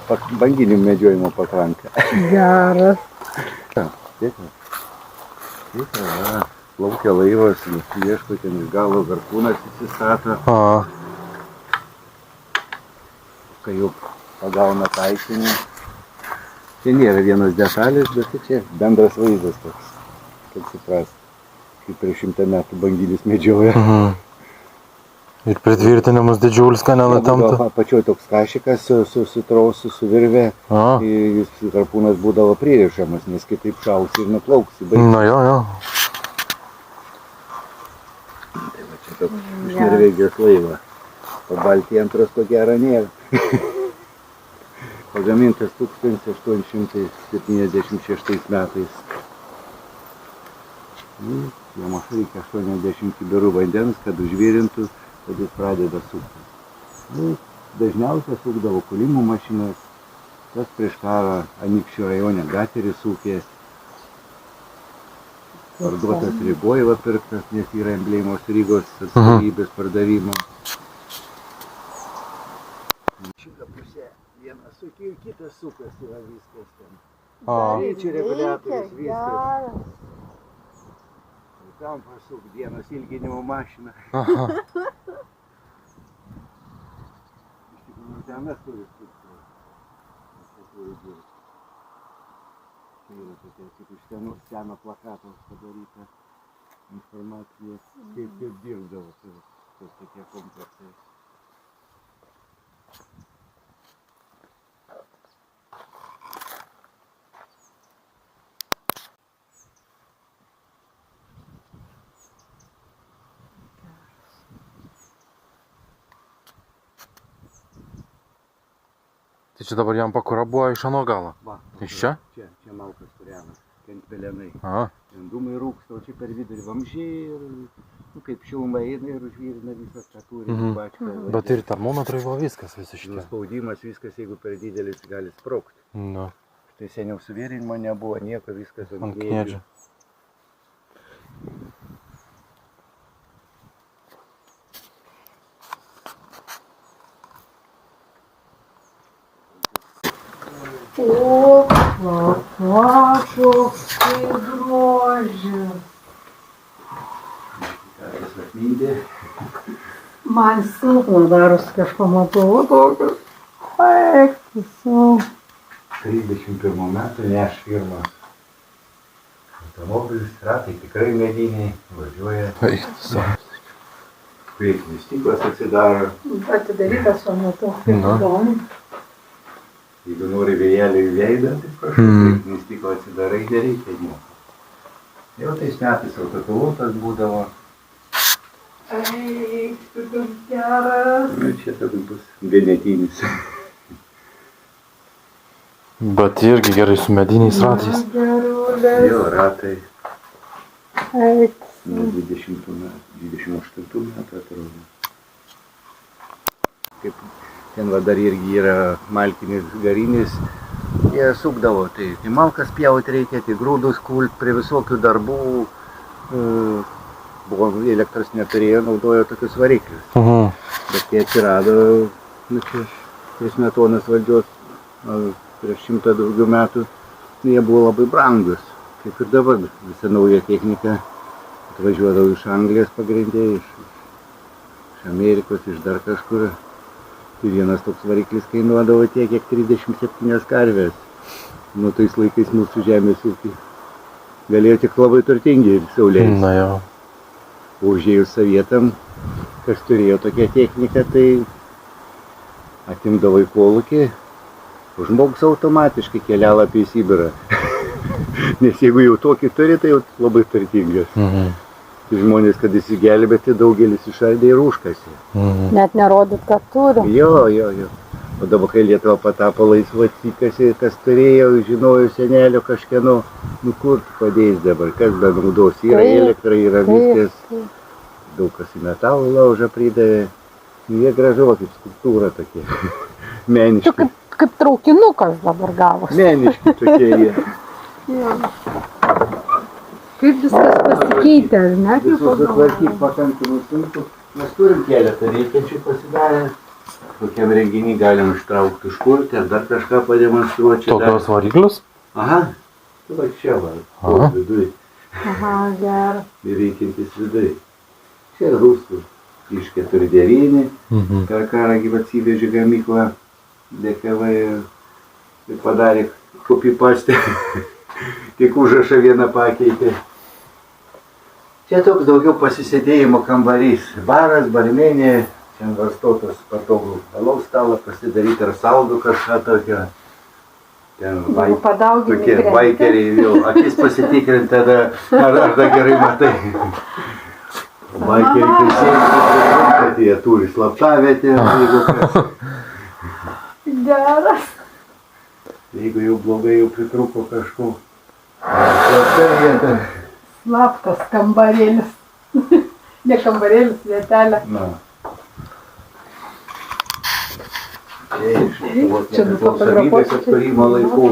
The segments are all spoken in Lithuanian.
banginių medžiojimo patranka. Geras. Plaukia laivas, ieško ten iš galo, harpūnas įsistato. Kai jau pagauna taikinį. Čia nėra vienas detalės, bet čia bendras vaizdas toks, kaip supras, kaip prieš 100 metų banginis medžioja. Ir pritvirtinamas didžiulis kanalą tamta. Apačioj toks kašikas su trausu, su virve. Jis harpūnas būdavo pririšamas, nes kitaip šausi ir nuplauksi. Na jo. Tai va čia toks iš Norvegijos laivas. Pabaltija antras ko gero nėra. Pagamintas 1876 metais. Jam reikia 80 kibirų vandens, kad užvirintų, kad jis pradeda sukti. Dažniausiai sukdavo kulimų mašinas, tas prieš karą Anykščių rajone gateris sūkės. Parduotas Rygoje pirktas, nes yra embleimos Rygos atstovybės pardavimo. Šitą pusę vienas sukė ir kitas sukas yra viskas ten. Greičių reguliatorius viskas. Tam pasuk dienos ilginimo mašiną. Iš tikrųjų, ten mes turi sukti. Tai yra tokia, kaip iš seno plakato padaryta informacija, kaip dirbdavo tokie kompleksai. Tai čia dabar jam pakura buvo iš ano galo? Va. Iš čia? Čia malkas kūrenas, ten pelenai. Aha. Ten dūmai rūksta, o čia per vidurį vamzdžiai ir kaip šiluma eina ir užvirina visas tą tūrį. Bet ir termometrai buvo viskas visi šitie. Spaudimas viskas, jeigu per didelis, gali sprogti. Nu. Tai seniau suvirinimo nebuvo, nieko, viskas ant kniedžių. O, koks tai grožis. Man silpna daros, kai aš pamatau tokius. Eik, 31 metų neš firma. Automobilis, ratai tikrai mediniai, važiuoja. Priekinis stiklas atsidaro. Atidarytas šiuo metu, kaip įdomu. Jeigu nori vėjelį į veidą, tai prašau, priekinį stiklą atsidarai, nereikia nieko. Jau tais metais autopilotas būdavo. Eik, tokius geras. Čia toks bus vienetinis. Bet irgi gerai su mediniais ratais. Gerulis. Jo, ratai. Eik. Nuo 28 metų atrodo. Kaip ten va dar irgi yra malkinis garinis. Jie sukdavo, tai malkas pjauti reikia, tai grūdus kult prie visokių darbų. Buvo elektros neturėjo, naudojo tokius variklius. Bet jie atsirado prieš Smetonos valdžios, prieš 100 daugiau metų. Jie buvo labai brangus, kaip ir dabar visa nauja technika. Atvažiuodavo iš Anglijos pagrindė, iš Amerikos, iš dar kažkur. Tai vienas toks variklis kainuodavo tiek, kiek 37 karvės. Nu, tais laikais mūsų žemės ūkį galėjo tik labai turtingi ir sauliais. Na jau. Užėjus sovietam, kas turėjo tokią techniką, tai atimdavo į kolūkį, žmogus automatiškai kelialapį į Sibirą. Nes jeigu jau tokį turi, tai jau labai turtingas. Tai žmonės, kad įsigelbėti, daugelis išardė ir užkasė. Net nerodyt, kad turi. Jo. O dabar, kai Lietuva patapo laisva, atsikasė, kas turėjo, žinojo senelio kažkieno, nu kur padės dabar, kas be naudos. Yra elektra, yra viskas. Daug kas į metalų laužą pridavė. Jie gražuo, kaip skulptūra tokie. Meniški. Čia kaip traukinukas dabar gavosi. Meniški tokie jie. Kaip viskas pasikeitė, ar ne? Visus sutvarkyti pakankamai sunku. Mes turim keletą reikiančių pasidarę. Kokiam renginį galim ištraukti užkurti, ar dar kažką pademonstruoti. Tokios variklius? Aha, tu va čia va, Aha. viduj, Aha, geras. veikiantis viduj. Čia rusų iš 4-9, per karą gyvatsivežė gamyklą DKV ir padarė kopipastę, tik užrašą vieną pakeitė. Čia toks daugiau pasisėdėjimo kambarys, baras, barmenė, čia varstotas patogų alaus stalą pasidaryti ar saldų kažką tokio. Ten Jeigu padauginai tokie krenti. baikeriai jau, akis pasitikrinti tada, ar dar gerai matai. Baikeriai prisėdi, kad jie turi slaptavietę, jeigu kas. Geras. Jeigu jau blogai, jau pritrūko kažko. Slapta vieta. Slaptas kambarėlis. Ne kambarėlis, vietelė. Na. Čia iš Lietuvos Čia nepriklausomybės atkūrimo laikų.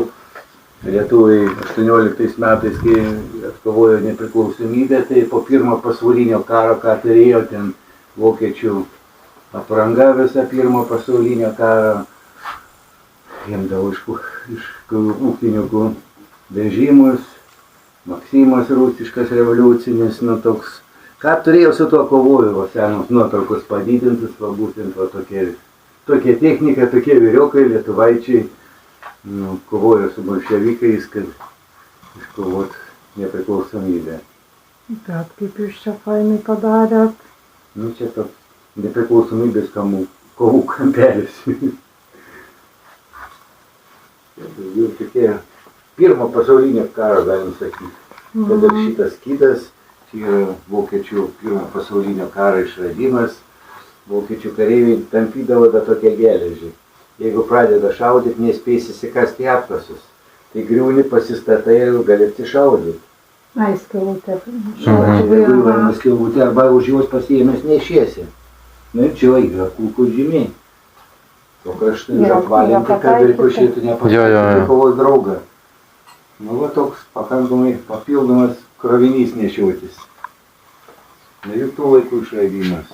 Lietuviai 18 metais, kai atkovojo nepriklausomybę, tai po pirmo pasaulinio karo, ką turėjo ten vokiečių apranga visą pirmo pasaulinio karo, imdavo iš ūkininkų vežimus, Maksimas rusiškas revoliucinis, nu toks, ką turėjo su tuo kovojo, va senos nuotraukos padidintas, va būtent va tokia technika, tokie vyriokai, lietuvaičiai, nu, kovojo su bolševikais, kad iškovot nepriklausomybę. Bet kaip jūs čia fainai padarėt. Nu, čia toks nepriklausomybės kovų kampelis. Jau tokie pirmo pasaulinio karo, galim sakyti. Kad ir šitas skydas, čia yra vokiečių pirmo pasaulinio karo išradimas. Vokiečių kareiviai tampydavo tą tokią geležį. Jeigu pradeda šaudyti, nespėsi įsikasti į apkasus. Tai griūni, pasistatai ir gali atsišaudyti. Ai, skilutė. Šaudžiai skilutė arba už juos pasiėmęs neišiesi. Nu ir čia yra kulkų žymiai. O kraštai apvalinti, kad ir pašėtų nepasakyti kovos draugą. Nu, va toks pakankamai papildomas krovinys nešiotis. Na, juk tų laikų išradimas.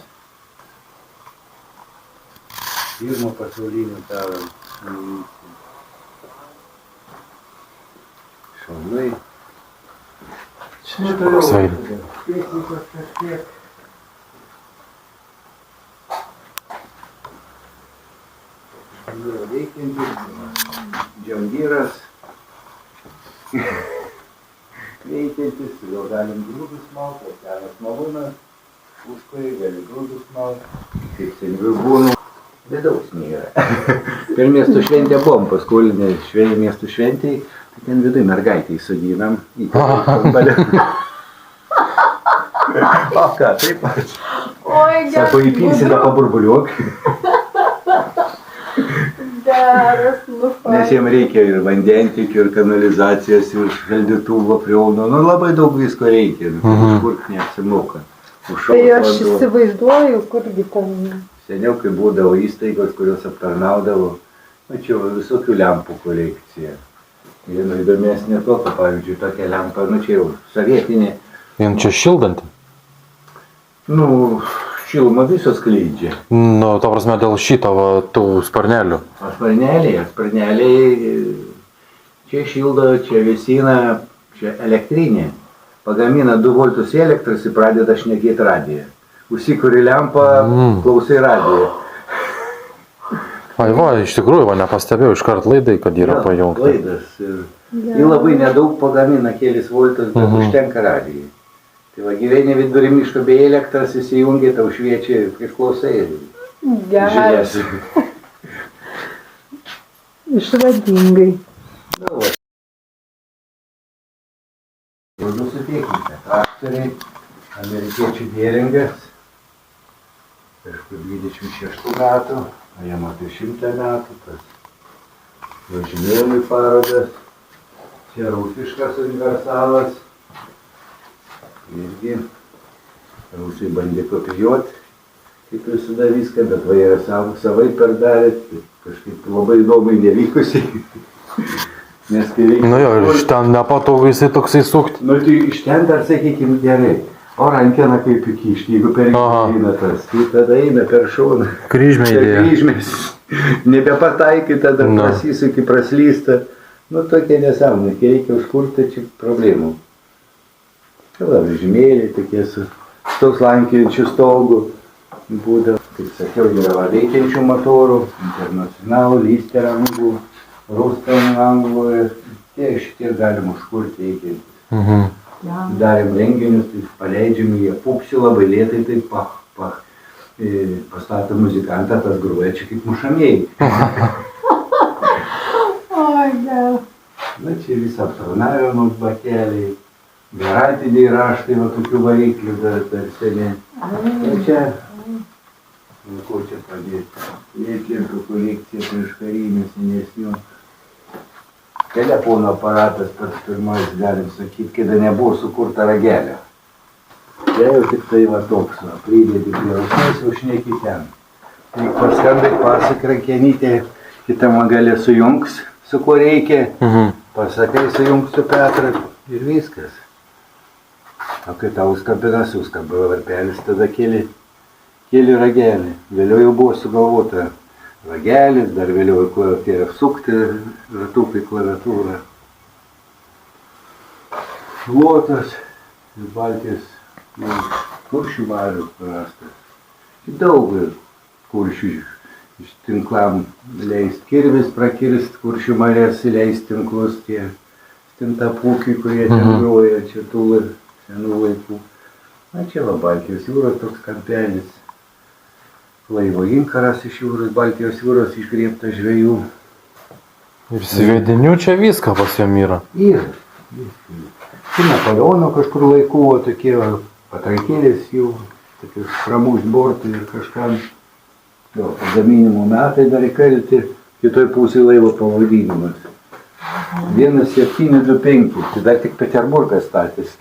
Pirmo pasaulinio karo. Šaunai. Čia koks veidas. Technikos kažkiek. Yra veikiantis. Džiongyras. Veikiantis, jo galim grūdus malti, senas malūnas, už kurį gali grūdus malti, kaip seniai būnų. Vidaus nėra. Per miestų šventę buvom, paskolinę miestų šventėj, tai ten vidui mergaitę įsodinam. O ką, taip pat. Sako, įpilsi tą paburbuliuok. Geras, nu Nes jiem reikia ir vandentikių, ir kanalizacijos, ir šaldytuvo prieauno. Nu, labai daug visko reikia, kur neapsimoka. Tai aš įsivaizduoju, kurgi ten. Seniau, kai būdavo įstaigos, kurios aptarnaudavo, mačiau visokių lempų kolekciją. Viena įdomesnė to, pavyzdžiui, tokia lempa, nu čia jau sovietinė. Vien čia šildanti? Nu, šilumą visos skleidžia. Nu, to prasme, dėl šito, va, tų sparnelių. O sparneliai, čia šildo, čia vėsina, čia elektrinė. Pagamina 2 voltus elektros ir pradeda šnekėti radiją. Užsikuri lempą, klausai radiją. Ai, va, iš tikrųjų, va, nepastebėjau iškart laidai, kad yra pajungta. Laidas. Ir labai nedaug pagamina kelis voltus, bet užtenka radijai. Tai va, gyveni vidury miško be elektros, įsijungia, tau šviečia ir priklausai. Geras. Išradingai. Na, va. Produsų technika, traktoriai, amerikiečių Geringas, kažkur 26 metų, o jam apie 100 metų, tas važinėjimui parodas, čia rusiškas universalas, irgi rusai bandė kopijuoti, kaip visada viską, bet va jie savai perdarė, kažkaip labai įdomiai nevykusiai. Nes kai reikia... Nu jo, ir iš ten nepatogu jisai toksai sukti. Nu tai iš ten dar, sakykime, gerai. O rankena kaip įkišti, jeigu per eina tas, tai tada eina per šoną. Kryžmė idėja. Kryžmės. Nebepataikai, tada prasisuki, praslysta. Nu, tokie nesąmonė, kai reikia užkurti, čia problemų. Tada vežimėliai tokie su toks lankiojančių stogų būdavo. Kaip sakiau, yra veikiančių motorų, Internacional, Lister anglų, Rustam anglų ir šitie galim užkurti veikiantis. Darėm renginius, tai paleidžiam, jie pupsi labai lėtai, tai pastatė muzikantą, tas groja čia kaip mušamieji. Oi, geras. Na, čia visą aptarnavimo bakeliai, garantiniai raštai, va tokių variklių dar seniai. Na čia, ko čia padėti, lėklinkų kolekcija prieš karinių senesnių. Telefono aparatas pats pirmas, galim sakyti, kada nebuvo sukurta ragelio. Tai jau tik tai va toks, va, pridėti prie ausnės, jau šneki ten. Tai paskambėk, pasak rankenytė, kitam galė sujungs, su kuo reikia. Pasakai, sujungs su Petrą ir viskas. O kai tau skambina, suskamba varpelis, tada keli ragelį. Vėliau jau buvo sugalvota ragelis, dar vėliau tie sukti ratukai klaviatūrą. Luotas ir Baltijos kuršių marių rastas. Daug kuršių iš tinklam leist kirvis, prakirst kuršių marias, leist tinklus tie stintapūkiai, kurie ten groja, čia tų senų laikų. Na čia va Baltijos jūros toks kampelis. Laivo inkaras iš jūros, Baltijos jūros išgriebta žvejų. Ir sviedinių čia viską pas jam yra. Ir Napoleono kažkur laikų, o tokie patrankėlės jų, tokius pramušt bortų ir kažkam. Jo, pagaminimo metai dar įkalti, kitoj pusėje laivo pavadinimas. 1725, tai dar tik Peterburgas statėsi.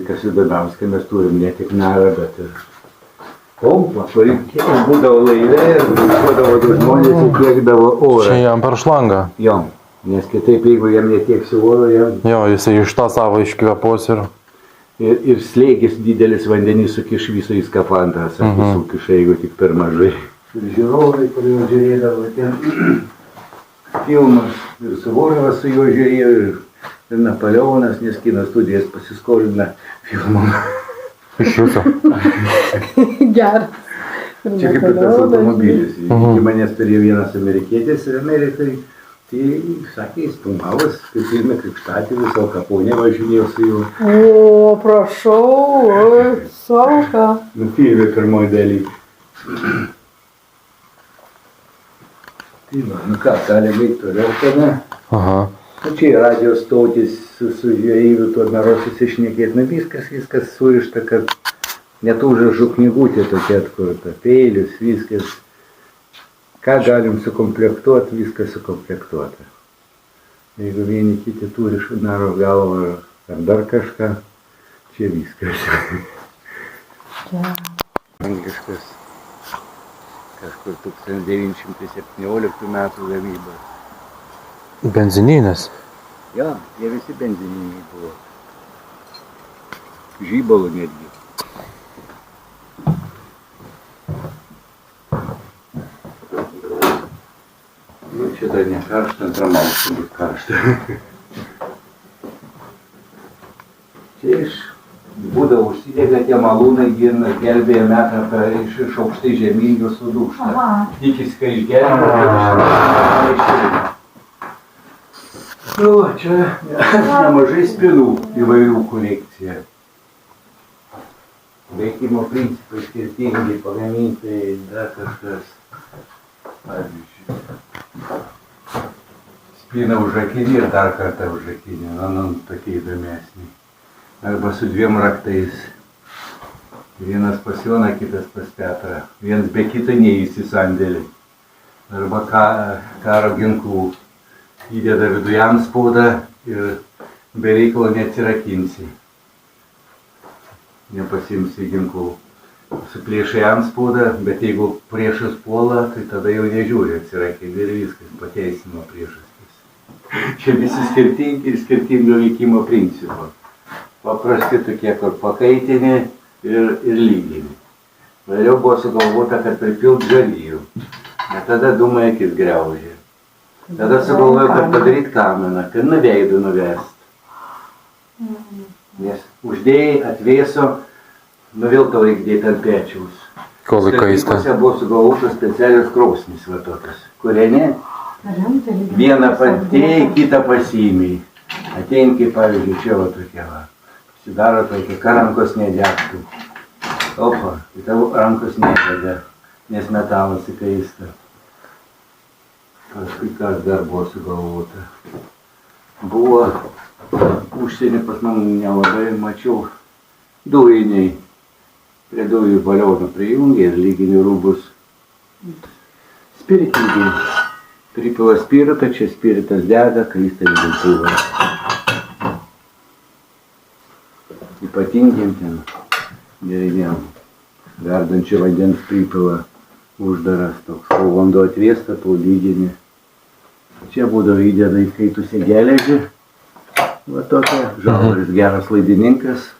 Kas įdomiausia, kai mes turim ne tik narą, bet ir pompą, kuri kiek būdavo laive ir važiuodavo du žmonės ir tiekdavo orą. Čia jam per šlangą. Jo, nes kitaip, jeigu jam netieksi oro, jam... Jo, jisai iš tą savo iškvėpos ir... Ir slėgis didelis vandenys sukiš visą į skafandrą, sukiš, jeigu tik per mažai. Ir žiūrovai, kurie žiūrėdavo ten filmas, ir Suvorovas su juo žiūrėjo, ir Napoleonas, nes kino studijas pasiskolina filmą. Iš viso. Geras. Čia kaip ir tas automobilis. Iki manęs turėjo vienas amerikietis ir Amerikai, tai sakė, jis filmavas, kaip filme Krikštatėvis, Al Capone važinėjo su juo. O, prašau, oi, sauka. Nu, filme pirmoji daly. Tai va, nu ką, gali veikti toliau tada. Aha. Nu, čia radijos stotis su žvejyviu, tuo narosis išnekėti. Nu, viskas surišta, kad net užrašų knygutė tokia atkurta. Peilius, viskas. Ką galim sukomplektuoti, viskas sukomplektuota. Jeigu vieni kiti turi šnaro galvą ar dar kažką, čia viskas. Angliškas kažkur 1917 metų gamybos. Benzininės. Jo, jie visi benzininiai buvo. Žybalų netgi. Nu, čia dar ne karšta, antram aukštui bus karšta. Čia iš būdavo užsidega tie malūnai, gelbėja metą iš aukštai žemyn, jos sudūžta. Tikis, kai išgelbėjo, kad išgelbėjo. Nu, čia nemažai spinų įvairių kolekcija. Veikimo principai skirtingi, pagaminti, dar kažkas. Pavyzdžiui, spina užrakinį ir dar kartą užrakinį, nu, tokie įdomesni. Arba su dviem raktais. Vienas pas Joną, kitas pas Petrą. Vienas be kito neįs į sandėlį. Arba karo ginklų. Įdeda viduje antspaudą ir be reikalo neatsirakinsi. Nepasimsi ginklų. Suplėšai antspaudą, bet jeigu priešas puola, tai tada jau nežiūri, atsirakini ir viskas, pateisino priežastis. Čia visi skirtingi ir skirtingo veikimo principo. paprasti tokie, kur pakaitinį ir lyginį. Vėliau buvo sugalvota, kad pripilt žalyjų. Ir tada dūmai akis griaužė. Tada sugalvojo, kad padaryti kaminą, kad nuveidų nuvest. Nes uždėjai atvėso, nuvilto reikdėti ant pečiaus. Kol įkaista. Statybose buvo sugalvotos specialios krausnis va tokios, kurie ne, vieną padėjai, kitą pasiėmėjai. Atein, kaip pavyzdžiui, čia va tokia va. Susidaro tokia, ką rankos nedegtų. Opa, tai tavo rankos nedega, nes metalas įkaista. Paskui kas dar buvo sugalvota. Buvo užsienį pas mane nelabai mačiau dujiniai. Prie dujų balionų prijungė ir lyginių rūbus. Spiritiniai. Pripila spiritą, čia spiritas dega, kaista lygintuvas. Ypatingiem ten geriniam. Verdančio vandens pripila uždaras toks. Kol vanduo atvėsta, to lyginį. Čia būdavo įdeda įkaitusią geležį. Va tokia. Žalvaris geras laidininkas.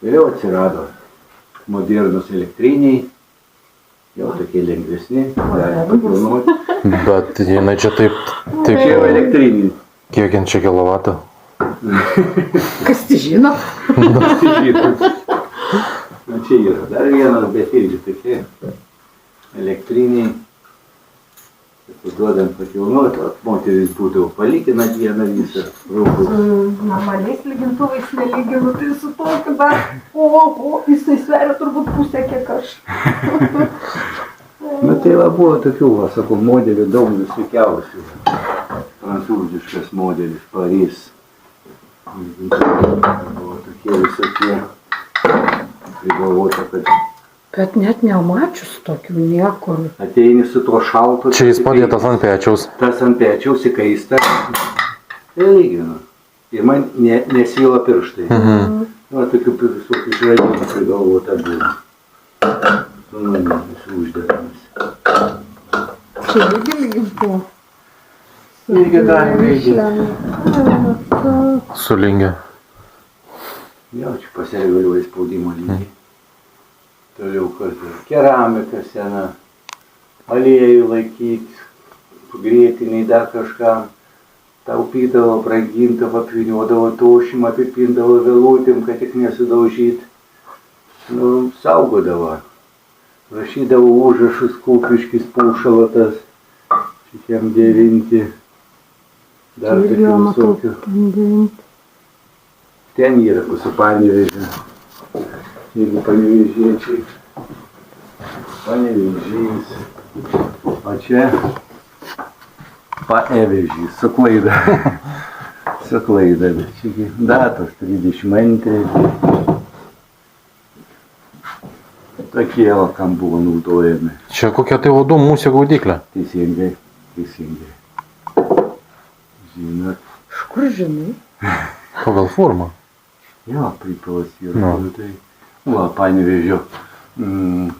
Vėliau atsirado modernus elektriniai, jau tokie lengvesni, gali pakilnuoti. Bet jinai čia taip... Čia jau elektriniai. Kiek jin čia kilovatų? Kas tai žino? Čia yra dar vienas, bet irgi tokie elektriniai. Duodant pakilnuoti, moteris būdavo palikina dieną visą rūbus. Normaliais lygintuvais nelyginu, tai su tokiu dar, jisai sveria turbūt pusę kiek aš. Na tai va buvo tokių, va, sakau, modelių daug visokiausių. Prancūziškas modelis, Paris. Buvo tokie visokie. Prigalvota, kad... Bet net nemačius tokių niekur. Ateini su tuo šaltu. Čia jis padėtas ant pečiaus. Tas ant pečiaus įkaista. Tai lyginu. Ir man nesvyla pirštai. Va, tokių visokių žaidimų prigalvota buvo. Nu, man esu uždedamas. Čia irgi lygintų. Irgi galima įdėti. Sulingę. Jau čia pasireguliuoja spaudimo lygį. Toliau kartu keramika sena, aliejų laikyti, grėtiniai dar kažkam, taupydavo, brangintą, apvyniodavo tošimą, apipindavo vėlutėm, kad tik nesudaužyt. Nu, saugodavo. Rašydavo užrašus, Kupiškis, Paušalotas, šikiem dėvinti. Dar tokių visokių. Ten yra su Panevėžiu. Jeigu panevėžiečiai, Panevėžys, o čia Paevežys, su klaida, bet čia datos 32. Tokie, kam buvo naudojami. Čia kokia tai uodų musė gaudyklė. Teisingai. Žinot. Iš kur žinai? Pagal formą. Jo, pripilas yra. Va, Panevėžio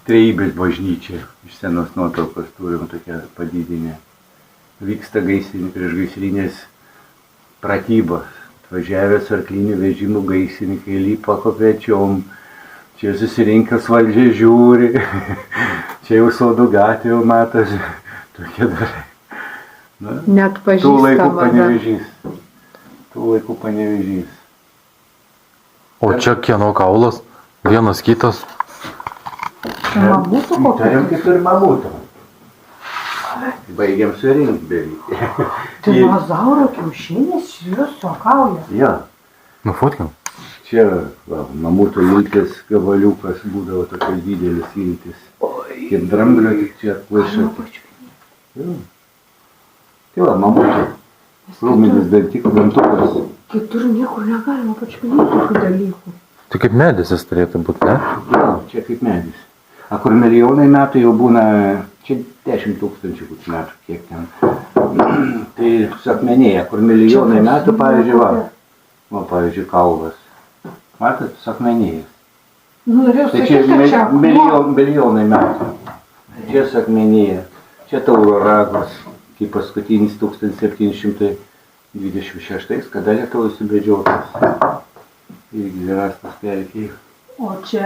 Trejybės bažnyčia. Iš senos nuotraukos turim tokią padidinę. Vyksta priešgaisrinės pratybos. Atvažiavęs arklinių vežimų gaisrininkai lipa kopečiom. Čia susirinkęs valdžia žiūri. Čia jau Sodų gatvė jau matosi. Tokie darai. Net pažįstama. Tų laikų Panevėžys. O čia kieno kaulas? Vienas kitas. Mamutų kokių? Turim kaip ir mamutų. Baigiam surinkti beveik. Dinozauro kiaušinis šviesio kauja. Jo. Nufotkim. Čia mamutų iltis gabaliukas būdavo tokios didelis iltis. Kaip dramblio, tik čia atplaišai. Tai va, mamutų. Rūminis dantukas. Kitur niekur negalima pačiupinėti tokių dalykų. Tai kaip medis jis turėtų būti, ne? Jo, čia kaip medis. A kur milijonai metų jau būna, čia 10 000 metų, kiek ten. Tai sakmenėja, kur milijonai metų, pavyzdžiui, pavyzdžiui, kaulas. Matot, sakmenėjas. Tai čia milijonai metų. Čia sakmenėja. Čia tauro ragos, kaip paskutinis 1700 26, kada Lietuvos subedžiotas. Irgi rastas pelkėje. O čia...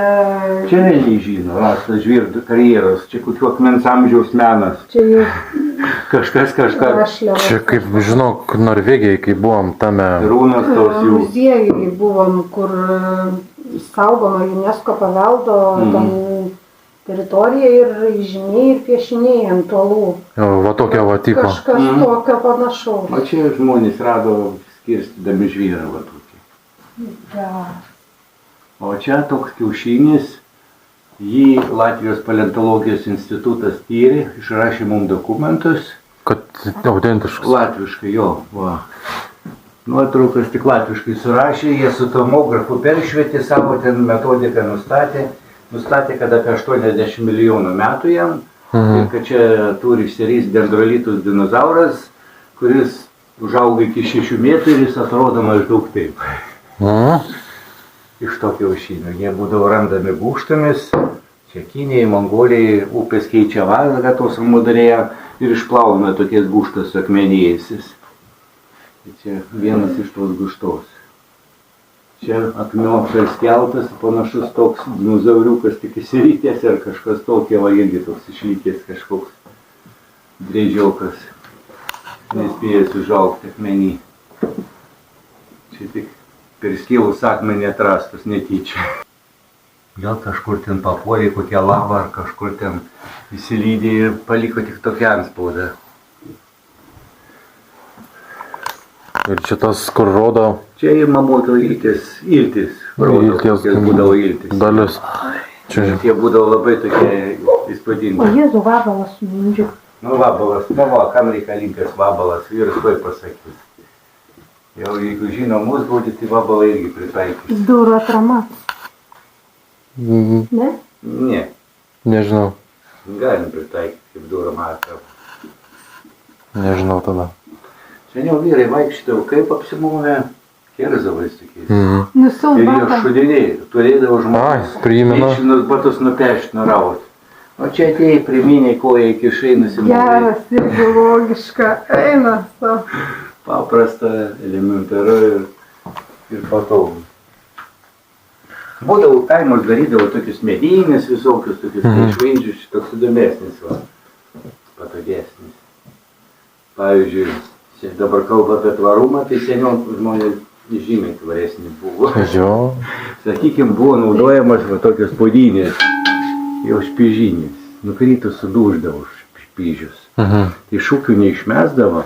Čia vėliai žino, rastas žvirgždų karjeros, čia kokiu akmens amžiaus menas. Čia jau Kažkas. rašliavas. Čia kaip, žinok, Norvegijai, kai buvom tame. Rūnas tos jų. Muziejui buvom, kur saugoma UNESCO paveldo ten teritorija ir žymiai ir piešiniai ant uolų. Va tokia va tipo. Kažkas tokio panašaus. O čia žmonės rado skirstydami žvyrą va tokį. Ja. O čia toks kiaušinis, jį Latvijos paleontologijos institutas tyrė, išrašė mums dokumentus. Kad autentiškas. Latviškai, jo, va. Nuotraukas tik latviškai surašė, jie su tomografu peršvietė, savo ten metodiką nustatė, kad apie 80 milijonų metų jam, ir kad čia turi išsirys dendrolitus dinozauras, kuris užauga iki 6 metrų ir jis atrodo maždaug taip. Iš to kiaušinio. Jie būdavo randami gūžtomis, čia Kinijai, Mongolijai, upės keičia vazą, tos rumodarėje ir išplauna tokiais gūžtos su akmenėjais. Čia vienas iš tos gūžtos. Čia akmenio perskeltas, panašus toks dinozauriukas tik įsirytęs ir kažkas tokia, va irgi toks išlykęs kažkoks drėžiokas, nespėjęs užaugti akmenį. Čia tik perskėlus akmenį atrastas netyčia. Gal kažkur ten papuolė kokią lavą ar kažkur ten įsilydė ir paliko tik tokią antspaudą. Ir čia tas, kur rodo. Čia ir mamuto iltis, rodo, kokias būdavo iltis. Dalis. Čia. Tie būdavo labai tokie įspūdingi. O Jėzų vabalas mindžiu. Nu vabalas, kam reikalingas vabalas, vyras tuoj pasakys. Jau jeigu žino mus gaudį, tai vabalą irgi pritaikys. Durų atrama. Ne? Ne, Nežinau. galim pritaikyti kaip durų matą. Nežinau tada. Seniau vyrai vaikštavo kaip apsimovę kerzavais tokiais. Ir Nusilba. jie šudiniai, turėdavo žmonės. Ai, priimenu. Išinus batus nupešti, nuraut. O čia atėjai, priminiai koją iki šai nusimovė. Geras irgi logiška. Eina savo. Paprasta, elementaru ir patogu. Būdavo kaimus darydavo tokius medynės visokius, tokius išvaindžius, toks įdomesnis, va, patogesnis. Pavyzdžiui, dabar kalba apie tvarumą, tai seniau žmonės žymiai tvaresni buvo. Jo. Sakykime, buvo naudojamas va tokios podynės, jau špižinės, nukrytus sudūždavo špižius. Tai šūkių neišmesdavo,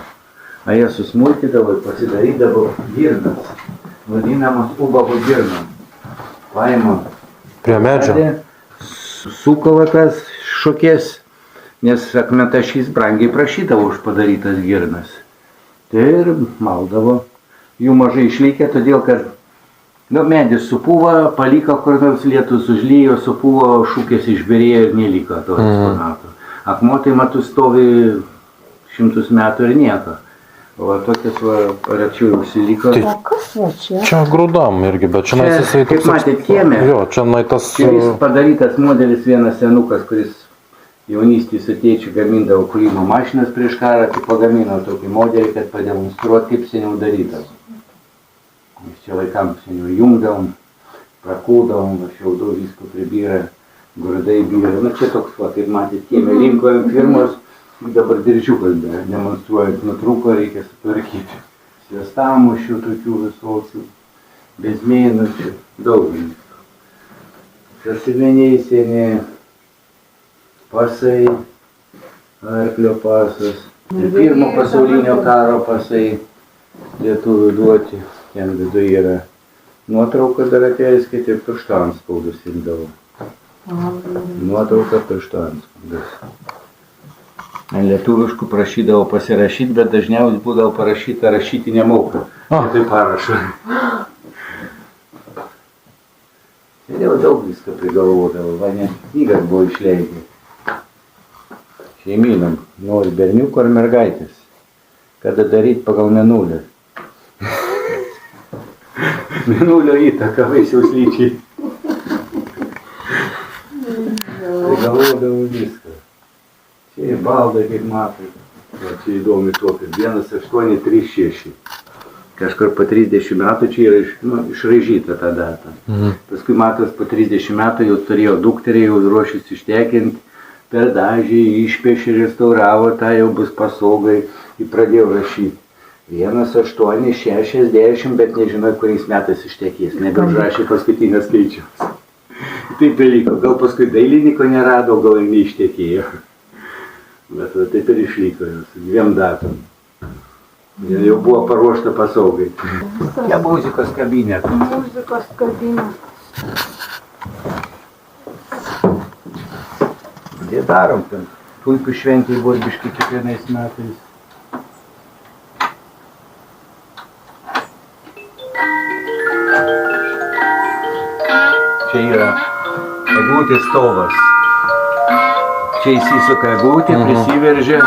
a jie susmulkydavo ir pasidarydavo girnas, vadinamas ubavo girnom. Paima Prie medžio. sukala tas šukės, nes akmentašys brangiai prašydavo už padarytas girnas. Tai ir maldavo. Jų mažai išlikę, todėl kad medis supūva, paliko kur nors lietus užlyjo, supūvo, šukės išbirėjo ir neliko to eksponato. Akmuo tai matų stovi 100 metų ir nieko. O va tokias va rečiau užsiliko. O kas va čia? Čia grūdam irgi, bet čia jisai Kaip matėt, kieme. Jo, čia tas. Čia jis padarytas modelis vienas senukas, kuris jaunystėje su tėčiu gamindavo kūrimo mašinas prieš karą, tai pagamino tokį modelį, kad pademonstruoti, kaip seniau darytas. Mes čia vaikams seniau jungdavom, prakūdavom, šiaudų visko pribyra, grūdai byra. Na čia toks, va, kaip matėt, kieme rinkojom firmos, dabar diržiukas demonstruojant nutrūko, reikia sutvarkyti. Svestamušių tokių visokių, bezmėnušių, daug visko. Sąsiuviniai seni, pasai, arklio pasas, ir pirmo pasaulinio karo pasai lietuvių duoti, ten viduje yra nuotrauka dar ateiskite ir piršto antspaudus imdavo. Nuotrauka piršto antspaudus. Lietuviškų prašydavo pasirašyti, bet dažniausiai būdavo parašyta rašyti nemoka. Tai parašo. Jau daug viską prigalvodavo, va net knygas buvo išleidę. Šeimynam, nori berniuko ar mergaitės, kada daryti pagal mėnulį. Mėnulio įtaka vaisiaus lyčiai. Prigalvodavo viską. Čia baldai, kaip matai. Čia įdomi tuo, kad 1836. kažkur po 30 metų čia yra išraižyta ta data. Paskui matos, po 30 metų jau turėjo dukterį, jau ruošis ištekinti, per dažį išpešė, restauravo, tą jau bus pasogai, ir pradėjo rašyti. 1,860, bet nežinau, kuriais metais ištekės, nebeužrašė paskutinės skaičius. Taip ir liko, gal paskui dailininko nerado, gal ir neištekėjo. Bet taip ir išliko jau, su 2 datom. Jau buvo paruošta pasaugai. Čia muzikos kabinetas. Muzikos kabinetas. Jie darom ten. Puikų šventį buvo biškai kiekvienais metais. Čia yra eglutės stovas. Čia įsisuka eglutė, prisiveržia,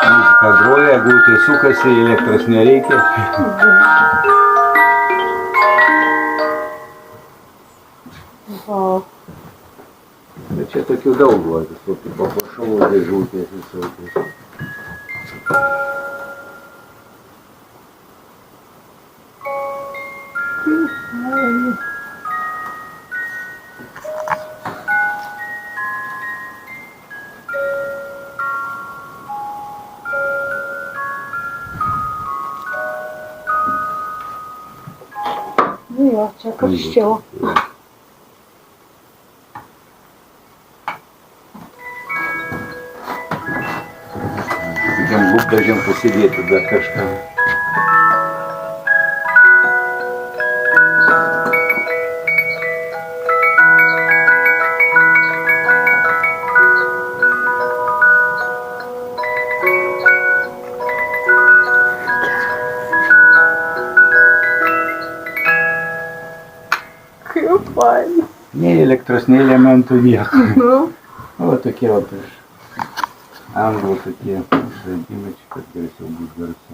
muzika groja, eglutė sukasi, elektros nereikia. Bet čia tokių daug buvo, visokių papuošalų, dėžutės visokios. Nu jo, čia karščiau. Tokiam lūpdažiam pasidėti dar kažką. Kaip faina. Nei elektros, nei elementų nieko. O tokie va prieš anglų tokie išradimai, čia kad garsiau bus garsu.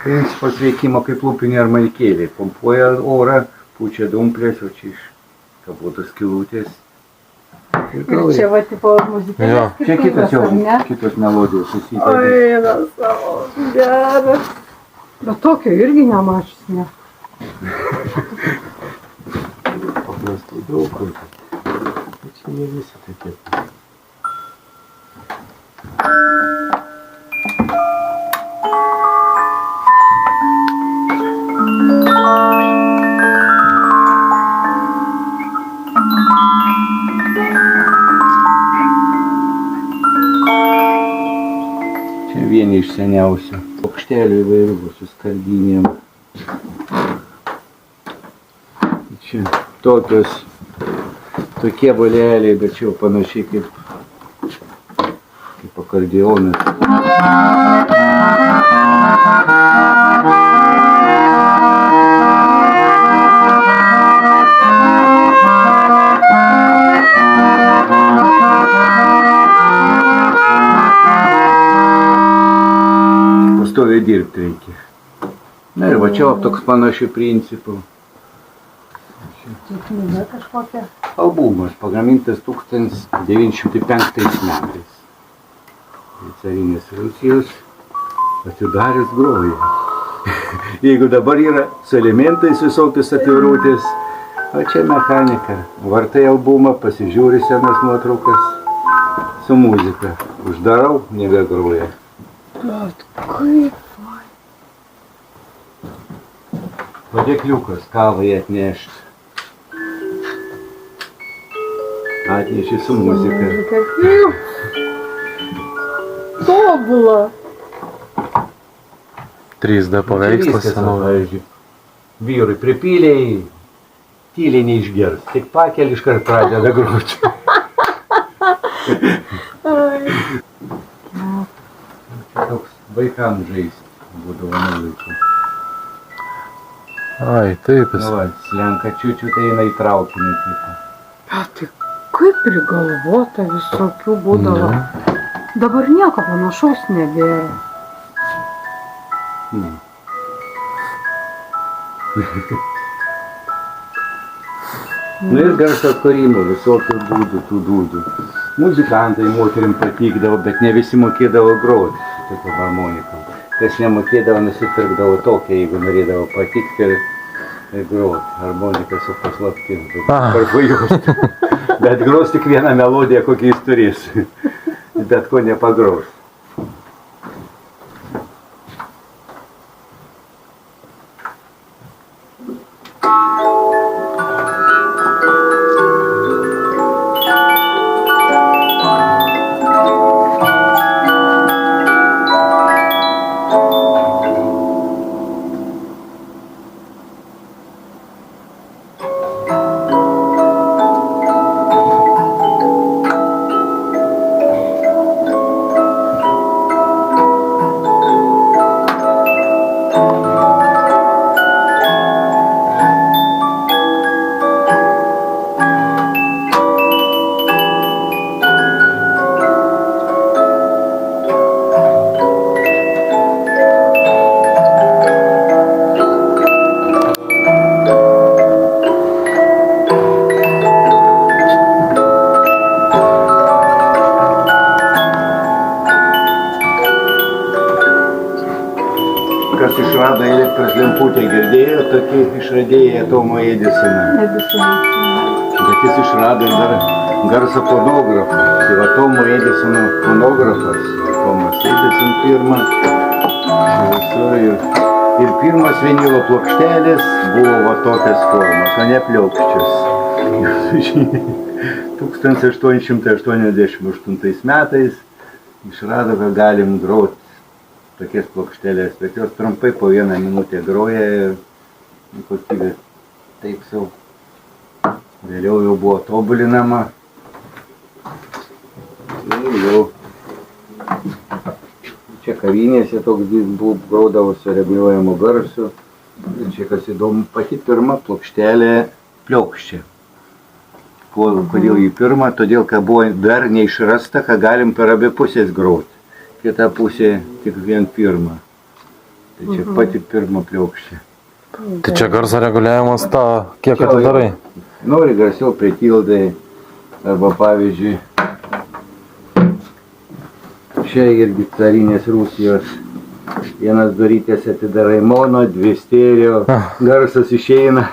Principas veikimo kaip lūpinė ar maikėlė. Pompuoja orą, pučia dumplės, o čia iš kabotos skylutės. Ir čia va tipo muzikinės Jo. Čia kitas jau, ar ne? kitos melodijos susitėdė. Oi, na savo, geras. Bet tokio irgi nemačius, ne? Paprastai daug kur. Bet čia ne visi tokie. Vieni iš seniausių. Plokštelių įvairių su skardinėm. Čia tokie boleliai, bet čia jau panašiai kaip akordeonas. Pastoviai dirbti reikia. Na ir va čia toks panašių principų. Čia knyga kažkokia. Albumas pagamintas 1905 metais. Carinės Rusijos atidarius groja. Jeigu dabar yra su elementais visokius atvirutės, o čia mechanika. Vartai albumą, pasižiūri senas nuotraukas su muzika. Uždarau, nebegroja. Bet kaip faina. Padėkliukas kavai atnešti. Atnešė su muzika. Tobula. 3D paveikslas senovės. Vyrui pripyliai, tyliai neišgers. Tik pakeli iškart pradeda groti. Toks vaikams žaisti būdavo nuo Ai, taip jis. Nu, va, slenka čiučiu, tai eina į traukinį. Bet tai kaip prigalvota visokių būdavo. Dabar nieko panašaus nebėra. Nu ir garso atkūrimo visokių būdų, tų dūdų. Muzikantai moterim patikdavo, bet ne visi mokėdavo groti tokiu harmonikom. Kas nemokėdavo, nusipirkdavo tokią, jeigu norėdavo patikti ir groti. Harmonika su paslaptim. Karbu jausti. Bet gros tik vieną melodiją, kokį jis turės. Bet ko nepagros. Kas išrado elektros lemputę, girdėjo tokį išradėją Tomo Edisoną. Bet jis išrado dar garso fonografą. Tai va Tomo Edisono fonografas, Tomas Edison pirmą. Ir pirmas vinilo plokštelės buvo va tokias formos, o ne pliaukščias. 1888 metais išrado, kad galim groti tokias plokštelės, bet jos trumpai po 1 minutę groja ir kokybė taip sau. Vėliau jau buvo tobulinama. Ir jau čia kavinėse toks gaudavo su reguliuojamu garsu. Ir čia kas įdomu, pati pirma plokštelė pliaukščia. Kodėl jį pirma? Todėl, kad buvo dar neišrasta, kad galim per abi pusės groti. Kita pusė tik vien pirmą. Tai čia pati pirma pliaukščia. Tai čia garso reguliavimas tą, kiek atidarai? Nori garsiau pritildai. Arba pavyzdžiui, čia irgi carinės Rusijos. Vienas durytės atidarai mono, 2 stereo, garsas išeina.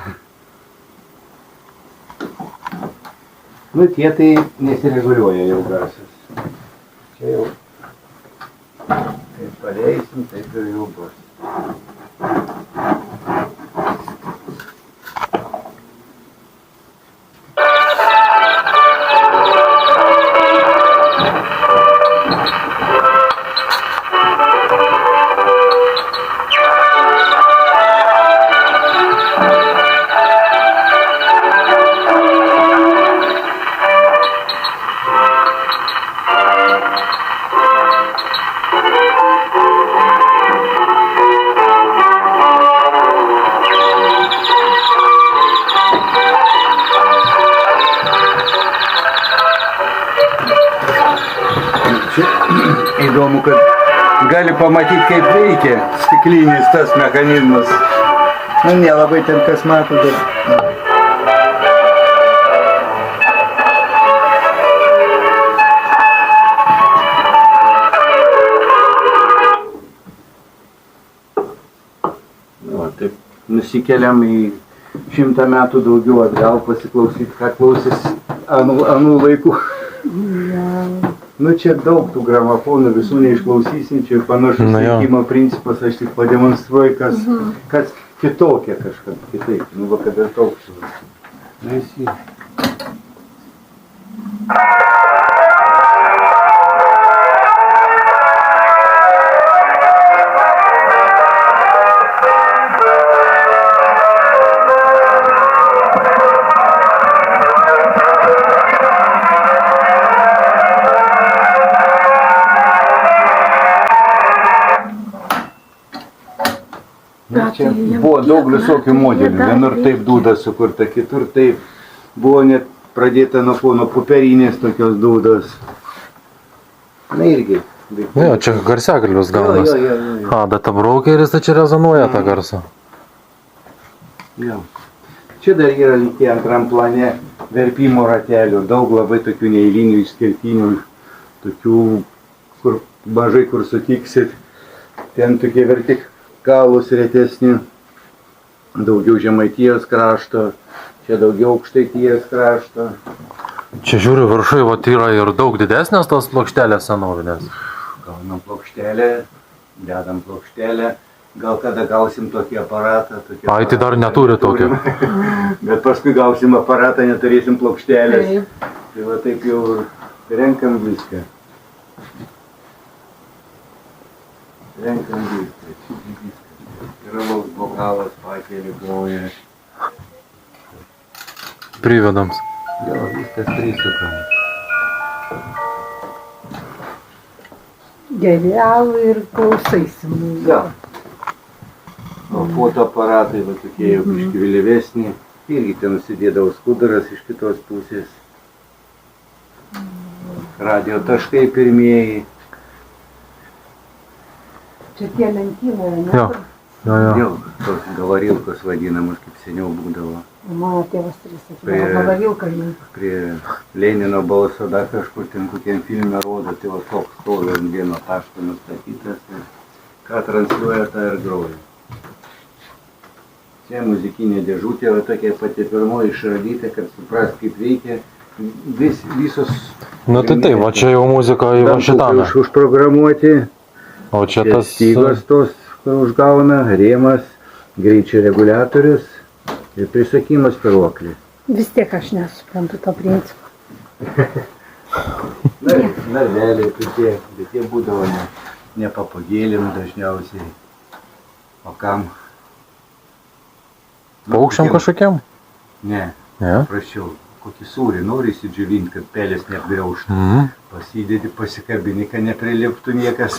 Nu tie tai nesireguliuoja jau garsas. Čia jau kaip paleisim, taip ir jau bus. Įdomu, kad gali pamatyti, kaip veikia stiklinis tas mechanizmas. Nu, nelabai ten kas mato, bet... Nu, taip nusikeliam į 100 metų daugiau atgal pasiklausyti, ką klausys anų laikų. Nu, čia daug tų gramofonų, visų neišklausysim, čia panašus veikimo principas, aš tik pademonstruoju, kas kitokia kažkas kitaip. Nu, va, kad ir toks. Nu, jis... Čia buvo daug visokių modelių, vienur taip dūda sukurta, kitur taip. Buvo net pradėta nuo popierinės tokios dūdos. Na irgi. Jo, čia garsiakalbis gaunas. Jo. Data brokeris, tai čia rezonuoja tą garsą. Jo. Čia dar yra likę antram plane verpimo ratelių. Daug labai tokių neeilinių, išskirtinių, tokių, kur mažai kur sutiksit. Ten tokie vertikalūs retesni. Daugiau Žemaitijos krašto. Čia daugiau Aukštaitijos krašto. Čia žiūriu viršui, vat yra ir daug didesnės tos plokštelės senovinės. Gaunam plokštelę, dedam plokštelę. Gal kada gausim tokį aparatą. Ai, tai dar neturi tokio. Bet paskui gausim aparatą, neturėsim plokštelės. Tai va taip jau renkam viską. Renkam viską. Yra lauks bokalas, pakėlė, groja. Privedams. Jo, viskas prisukam. Geriau ir klausaisi mūsų. Jo. O fotoaparatai va tokie jau biški vėlyvesni. Irgi ten nusidėdavo skuduras iš kitos pusės. Radio taškai pirmieji. Čia tie lentynoje, ne? Jo. Jau, tos gavarilkos vadinamos, kaip seniau būdavo. Mano tėvas sakydavo, gavarilka jau. Prie Lenino balso dar kažkur ten kokiam filme rodo, tai va toks stovi ant vieno taško nustatytas. Ir ką transliuoja, tą ir groja. Čia muzikinė dėžutė, va tokia pati pirmoji išradyta, kad suprast, kaip veikia visos... Nu tai taip, va čia jau muzika į va šitame. Užprogramuoti. O čia tas... Stygos tos, kur užgauna, rėmas, greičio reguliatorius ir prisakymas spiruoklį. Vis tiek aš nesuprantu to principo. Narveliai tokie, bet jie būdavo ne papagėlim dažniausiai. O kam? Paukščiam kažkokiam? Ne, prašiau. Kokį sūrį nori įsidžiuvinti, kad pelės neapgriauštų. Pasidėti, pasikabini, kad nepriliptų niekas.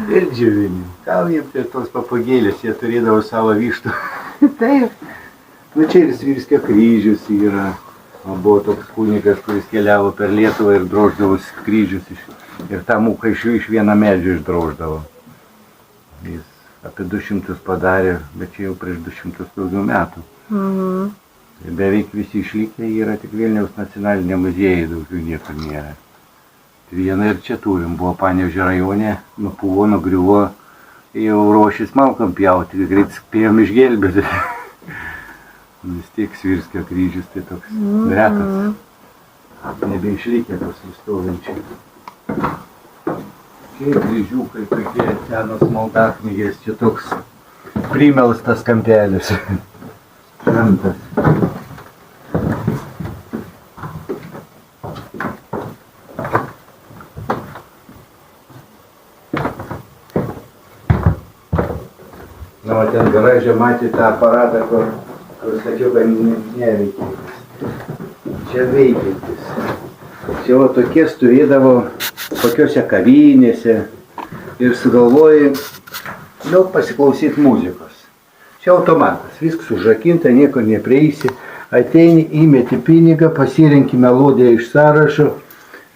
Ir džiuvini. Gal jie prie tos papagėlės, jie turėdavo savo vištų. Taip. Nu čia ir Svirskio kryžius yra. O buvo toks kunigas, kuris keliavo per Lietuvą ir droždavo kryžius. Ir tą mūką iš vieno medžio išdroždavo. Jis apie 200 padarė, bet čia jau prieš 200 daugiau metų. Beveik visi išlikę yra tik Vilniaus nacionalinė muziejai, daugiau niekur nėra. Vieną ir čia turim, buvo Panevėžio rajone, nupuvo, nugriuvo, jau ruošis malkom pjauti, greit spėjom išgelbėti. Vis tiek Svirskio kryžius tai toks retas, nebeišlikę tos stovinčiai. Čia kryžiukai tokie senos maldaknygės, čia toks primelstas kampelis. Šventas. Na, o ten garaže matė tą aparatą, kur sakiau, kad neveikiantis. Čia veikiantis. Čia va tokie stovėdavo kokiuose kavinėse ir sugalvoji daug pasiklausyti muzikos. Čia automatas, viskas užrakinta, nieko neprieisi, ateini, įmeti pinigą, pasirenki melodiją iš sąrašo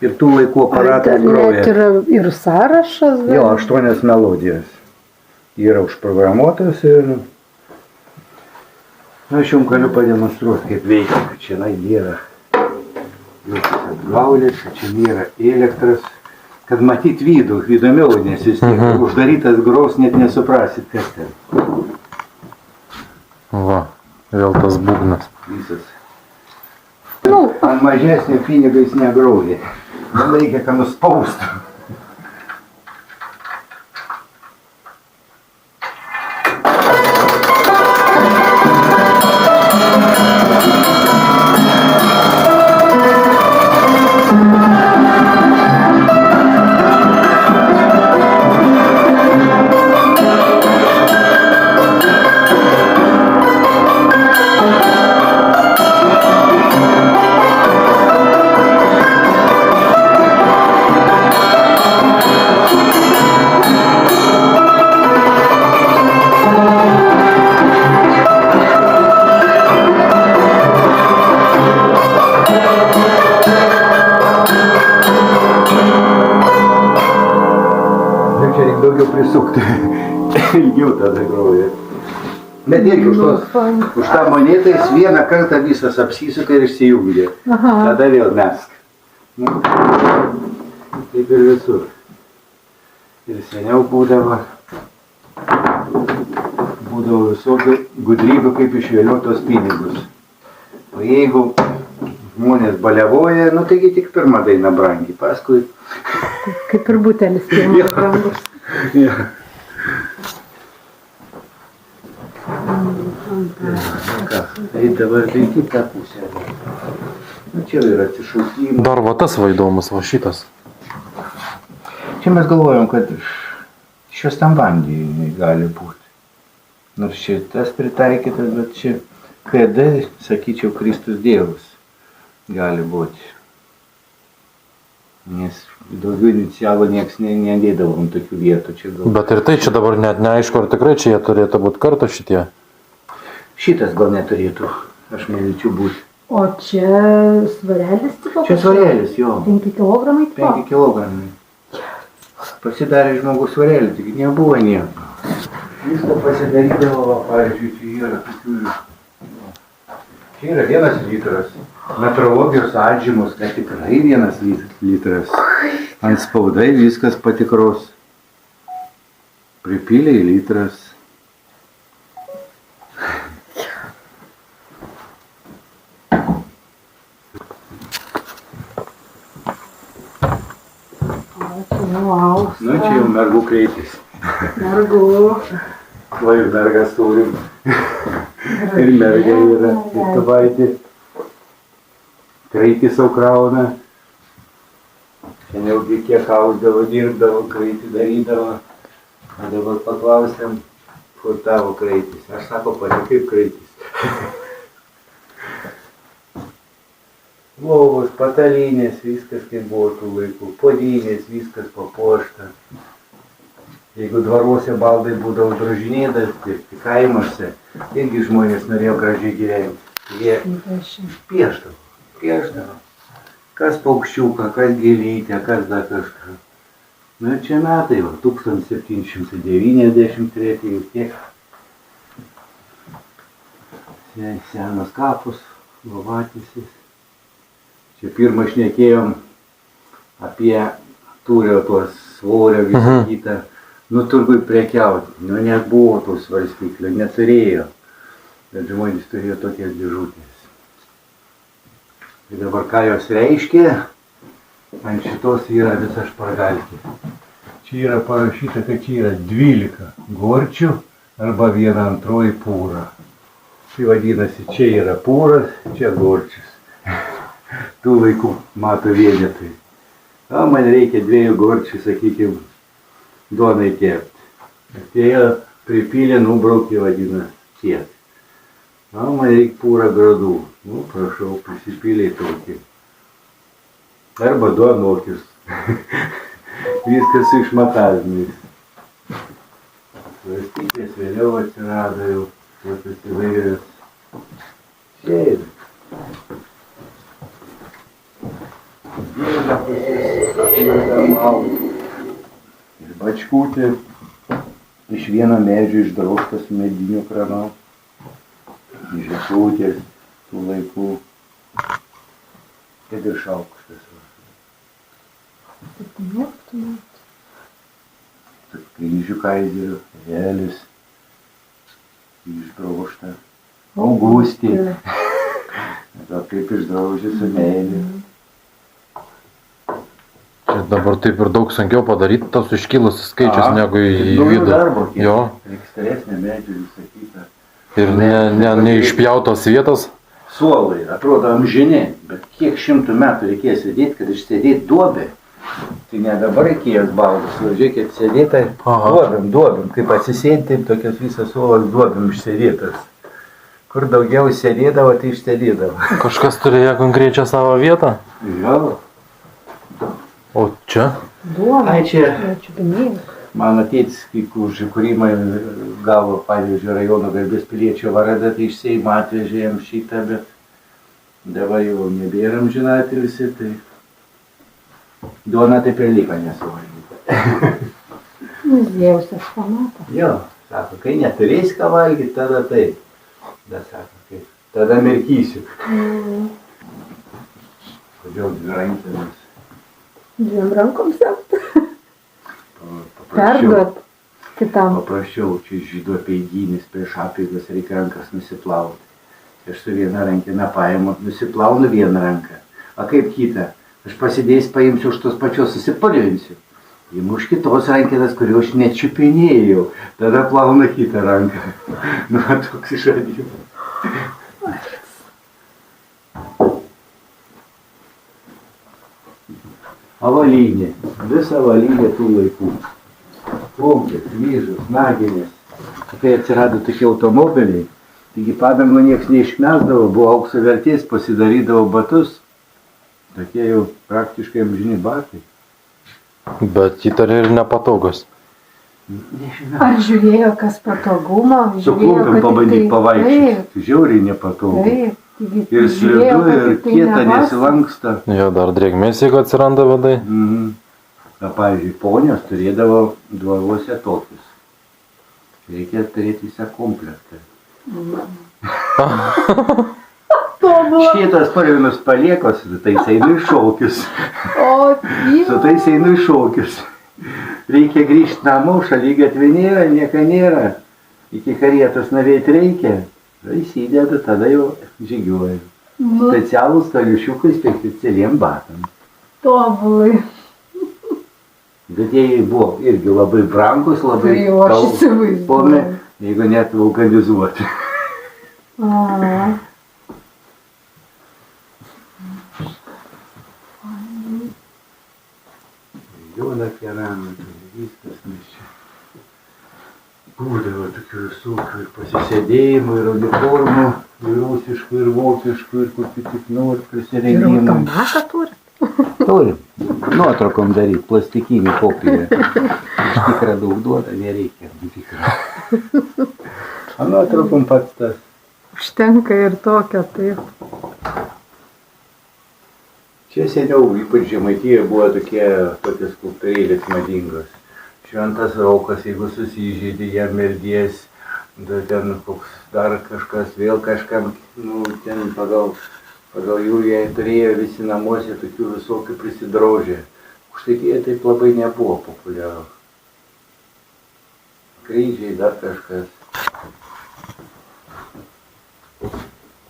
ir tų laikų aparatas groja. Net yra ir sąrašas? Jo, 8 melodijos yra užprogramuotos ir aš jums galiu pademonstruoti, kaip veikia, kad čia nėra jokios apgaulės, kad čia nėra elektros. Kad matyt vidų, įdomiau, nes jis uždarytas gros, net nesuprasit, kas ten. Va, vėl tas būgnas. Visas. Ant mažesnio pinigais negrauja. Reikia, kad nuspaustų. apsisukti. Ilgiau tada groja. Bet irgi už tą monetą jis vieną kartą visas apsisuka ir išsijungia. Tada vėl mesk. Nu, taip ir visur. Ir seniau būdavo visokių gudrybių, kaip išvėlioti tos pinigus. O jeigu žmonės baliavoja, nu taigi tik pirmą dainą brangi, paskui... Kaip ir butelis pirmas brangus. Ja. Tai dabar tai kitą pusę. Nu, čia yra atsišaukimai. Dar va tas va įdomus, va šitas. Čia mes galvojom, kad šios tam vandenį gali būti. Nors šitas pritaikytas, bet čia KD, sakyčiau, Kristus Dievas gali būti. Nes daugiau inicialų nieks nedėdavom tokių vietų. Čia gal... Bet ir tai čia dabar net neaišku, ar tikrai čia jie turėtų būti kartu šitie. Šitas gal neturėtų, aš manyčiau, būti. O čia svarelis tipo? Čia svarelis, jo. 5 kilogramai tipo? 5 kilogramai. Pasidarė žmogus svarelį, tik nebuvo nieko. Viską pasidarydavo, va, pavyzdžiui, čia yra tokių... Čia yra 1 litras. Metrologijos atžymos, kad tikrai 1 litras. Ant spaudai viskas patikros. Pripylė į litras. Nu, čia jau mergų kreiptis. Mergų. Va, ir mergas turim. Ir merga yra. Ir tavaitį. Kreitį sau krauna. Šiandien kiek ausdavo, dirbdavo, kreitį darydavo. O dabar paklausėm, kur tavo kreitis. Aš sako, pati kaip kreitis. Lovos, patalinės, viskas kaip buvo tų laikų. Podynės, viskas papuošta. Jeigu dvaruose baldai būdavo drožinėdami, kaimuose, irgi žmonės norėjo gražiai gyventi. Jie pieždavo. Kas paukščiuką, kas gėlytę, kas dar kažką. Nu ir čia metai, 1793 tiek. Senas kapus, lovatisis. Čia pirmą šnekėjom apie tūrio tuos svorio visą kitą. Nu, turgui prekiauti. Nu, nebuvo tų svarstyklių, neturėjo. Bet žmonės turėjo tokias dėžutės. Ir dabar ką jos reiškia, ant šitos yra visa špargalkė. Čia yra parašyta, kad čia yra 12 gorčių arba 1/2 pūra. Tai vadinasi, čia yra pūras, čia gorčius. Tų laikų mato vienetai. O man reikia 2 gorčių, sakykime, duonai kepti. Atėjo, pripylė, nubraukė, vadina, tiek. O man reikia pūrą gradų. Nu, prašau, prisipylė tokį. Arba duonokius. Viskas su išmatavimais. Svarstyklės vėliau atsirado jau, tokios įvairios. Čia yra. Ir bačkutė iš vieno medžio išdrožtas medinių kranų, žekutės tų laikų, kaip ir šaukštas. Kryžių kaizerio, Elis, išdrožta, Augustė, kaip išdrožė su meilė. Čia dabar taip ir daug sunkiau padaryti tas iškilusius skaičius negu į vidų. Darbo, Jo. Ekstresnė medžių visakyta. Ir neišpjautos vietos. Suolai atrodo amžini, bet kiek 100 metų reikės sėdėti, kad išsėdėti duobę. Tai ne dabar reikės baldus, žiūrėkit, sėdėti duobėm, kaip atsisėdti, taip tokias visas suolas duobėm išsėdėtas. Kur daugiau sėdėdavo, tai išsėdėdavo. Kažkas turėjo konkrečią savo vietą? Jo. O čia? Duona. Ai, čia Čiupinėjus. mano tėtis, kai už įkūrimą gavo, pavyzdžiui, rajono garbės piliečio varadą, tai iš Seimo atvežė jam šitą, bet dabar jau nebėra amžinatilsį, tai duona taip ir liko nesuvalgyta. Muziejaus eksponatas. Jo, sako, kai neturėsi ką valgyti, tada taip. Bet sako, kaip, tada mirkysiu. Kodėl dvi rankėmis? Dviem rankom semt. Perduot kitam. Paprasčiau, čia žydų apeiginis prieš apeigas reikia rankas nusiplauti. Aš su viena rankina paimu, nusiplaunu vieną ranką. A kaip kitą? Aš pasidėjęs paimsiu už tos pačios susipalvinsiu. Imu už kitos rankinas, kuriuo aš nečiupinėjau. Tada plauna kitą ranką. Nu, toks išradimas. Avalynė. Visa avalynė tų laikų. Klumpės, vyžus, naginės. Kai atsirado tokie automobiliai, taigi padangų nieks neišmesdavo, buvo aukso vertės, pasidarydavo batus. Tokie jau praktiškai amžini batai. Bet įtarė ir nepatogus. Nežinau. Ar žiūrėjo, kas patogumo? Su klumpėm pabandyti pavaikščioti. Žiauriai nepatogu. Taip. Ir slidu, ir kieta nesilanksta. Jo, dar drėgmės, jeigu atsiranda vadai. Na, pavyzdžiui, ponios turėdavo dvaruose tokius. Reikia turėti visą komplektą. Šitas parvinus paliekos, su tais einu į šokius. Su tais einu į šokius. Reikia grįžti namo, šaligatvė nėra, nieko nėra. Iki karietos navėti reikia. Įsideda, tada jau žygiuoju. Specialūs staliušiukai specialiem batam. Tobulai. Bet jie buvo irgi labai brangus, labai įsivaizduoju. Jeigu net vulkanizuoti. Jauna keramika, viskas mes čia. Būdavo tokių visokių ir pasisėdėjimų, ir uniformų, ir rusiškų, ir vokiškų, ir kokių tik nori prisirengimų. Ir automatą turi? Turim. Nuotraukom daryti, plastikinį kopiją. Iš tikrą daug duoda, nereikia. O nuotraukom pats tas. Užtenka ir tokio, taip. Čia seniau, ypač Žemaitijoje, buvo tokios skulptūrėlės madingos. Šventas Raukas, jeigu susižeidė, jam meldies, ten koks dar kažkas, vėl kažkam, nu, ten pagal jų jie turėjo visi namuose tokių visokių prisidrožę. Aukštaitijoje taip labai nebuvo populiaru. Kryžiai, dar kažkas.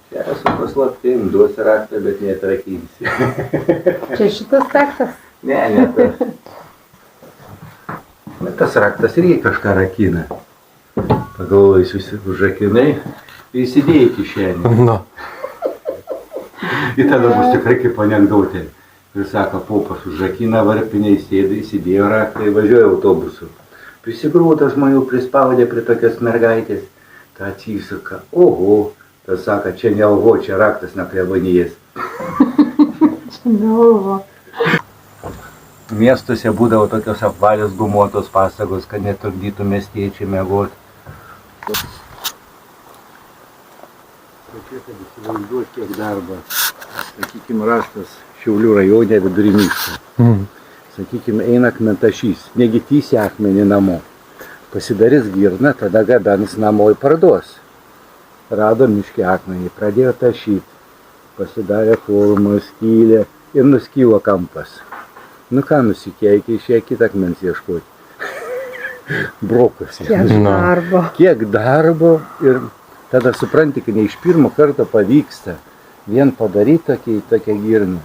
Čia esu paslaptim, duosi raktą, bet neatrakinsi. Čia šitas tekstas? Ne tas. Bet tas raktas irgi kažką rakina. Pagalvojus visi užrakinai ir įsidėjai kišenį. Na. Ir tada bus tikrai kaip anekdotė. Ir sako, popas užrakina varpiniai, sėda, įsidėjo raktą ir važiuoja autobusu. Prisigrūda žmonių prispaudė prie tokios mergaitės. Ta atsisuka, oho. Tas sako, čia ne oho, čia raktas neklebonijas. Čia ne oho. Miestuose būdavo tokios apvalios gumuotos pasagos, kad netrukdytų miestiečiai miegoti. Tokie, kad įsivaizduoti, kiek darbo. Sakykime, rastas Šiaulių rajone vidury miško. Sakykime, eina akmentašys, negi tysi akmenį namo. Pasidarys girną, tada gabens namo į parduos. Rado miške akmenį, pradėjo tašyti. Pasidarė formą, skylę ir nuskylo kampas. Nu ką nusikeikė, išėjo kitą akmens ieškoti. Brokosi. Kiek darbo ir tada supranti, kad ne iš pirmo karto pavyksta vien padaryti tokią girną.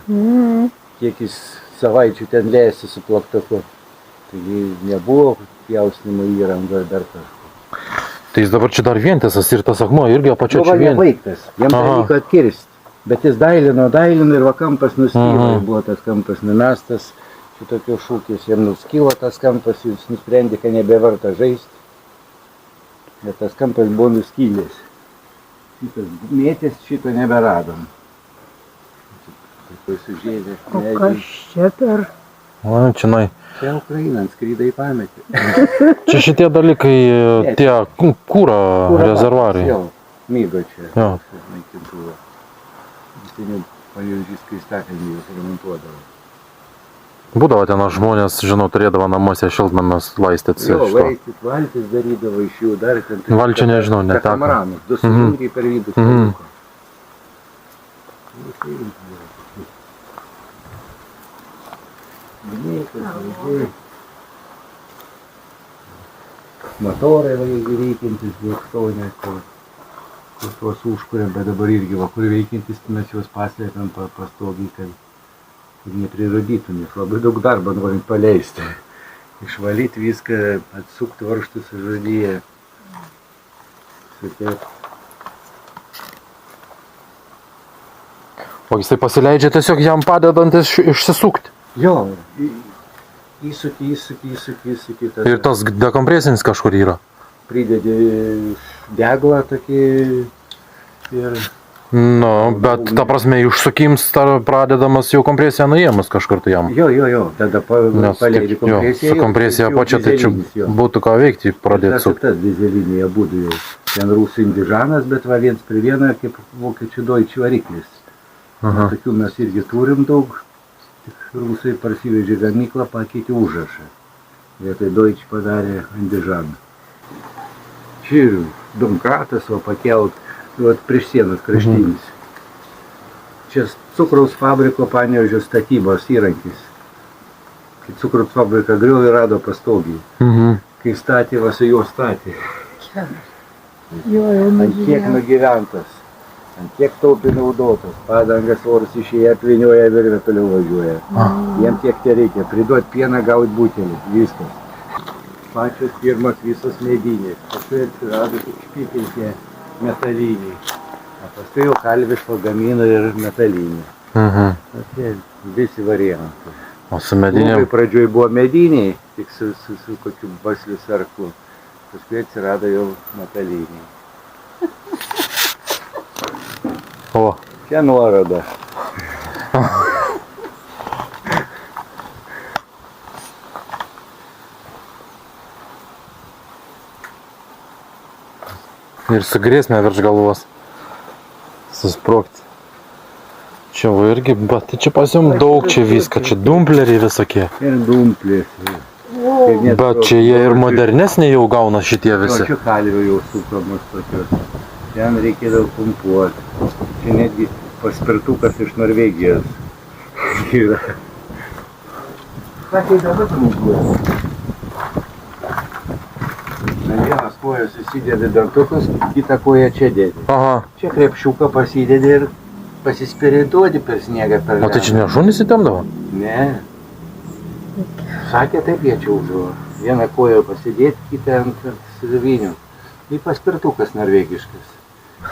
Kiek jis savaičių ten leisi su plaktuku. Taigi nebuvo pjausnimo įrango ir dar kažko. Tai jis dabar čia dar vientisas ir tas akmuo irgi apačia čia vien. Nebaigtas, jam pavyko atkirsti. Bet jis dailino ir va kampas nuskylo. Buvo tas kampas numestas. Šitokios šūkis, jam nuskilo tas kampas, jis nusprendė, kad nebeverta žaisti. Bet tas kampas buvo nuskylęs. Šitas mėtės šito neberadom. Tai sužėdė. O kas čia per? O, čia nai. Čia Ukraina, skrydai į pametį. Čia šitie dalykai, tie kūro rezervarai. Jau, mygo čia. Jo. Naikintuvo. Jis panevėžys Kristakalnį juos remontuodavo. Būdavo ten žmonės, žinau, turėdavo namuose šiltnamius laistytis. Jo, laistyt, valtis darydavo iš jų, dar ten... Valčių nežinau, neteko. Katamaranus, du sujungiai per vidų paliko. Motorai veikiantis, vėkstonės, kur tuos užkuriam, bet dabar irgi va, kur veikiantis, mes juos paslėpiam pastogiai, kad nepriradytų, nes labai daug darbo norint paleisti. Išvalyti viską, atsukti varžtus žadyje. O jisai pasileidžia tiesiog jam padedantis išsisukti. Jo, įsuki. Ir tas dekompresinis kažkur yra. Pridedi deglą tokį ir... Nu, bet ta prasme, išsukims pradedamas jau kompresija nuėmus kažkur tai jam. Jo, tada paleidi kompresiją. Su kompresija pačia, tai čia būtų ką veikti, pradėti sukti. Tas dizelinėje būdų jau. Ten rusų indižanas, bet va 1:1 kaip vokiečių Deutsche variklis. Tokių mes irgi turim daug. Rusai parsivežė gamyklą, pakeitė užrašą. Vietoj Deutsche padarė indižaną. Čia ir domkratas, o pakelt, prieš sienos kraštinis. Čia cukraus fabriko Panevėžio statybos įrankis. Kai cukraus fabriką griovė, rado pastogiai. Kai statė, va su juo statė. Ant kiek nugyventas, ant kiek taupiai naudotas. Padangas orus išėję apvinioja, virvė toliau važiuoja. Jiem tiek te reikia, priduot pieną, gauti butelį, viskas. Pačios pirmas visos medinės, paskui atsirado tik špykiai metaliniai. O paskui jau kalvis pagamino ir metalinį. Tai visi variantai. O su medinėm? Pradžioj buvo mediniai, tik su kokiu basliu sarklu. Paskui atsirado jau metaliniai. O. Čia nuoroda. Ir su grėsme virš galvos susprogti. Čia va irgi, bet čia pas jums daug čia viską, čia dumpleriai visokie. Ir dumplės. Bet čia jie ir modernesnė jau gauna šitie visi. Čia kalvių jau sukamos tokios. Ten reikėdavo pumpuoti. Čia netgi paspirtukas iš Norvegijos yra. Ką tai dabar pumpuoti? Vienas kojas įsidėdi dantukus, kitą koją čia dėdi. Čia krepšiuką pasidėdi ir pasispirituoti per sniegą per ledą. O tai čia ne šunys įtemdavo? Ne. Sakė, taip jie čia užuvo. Vieną koją pasidėti, kitą ant sidavinių. Tai paspirtukas norvegiškas.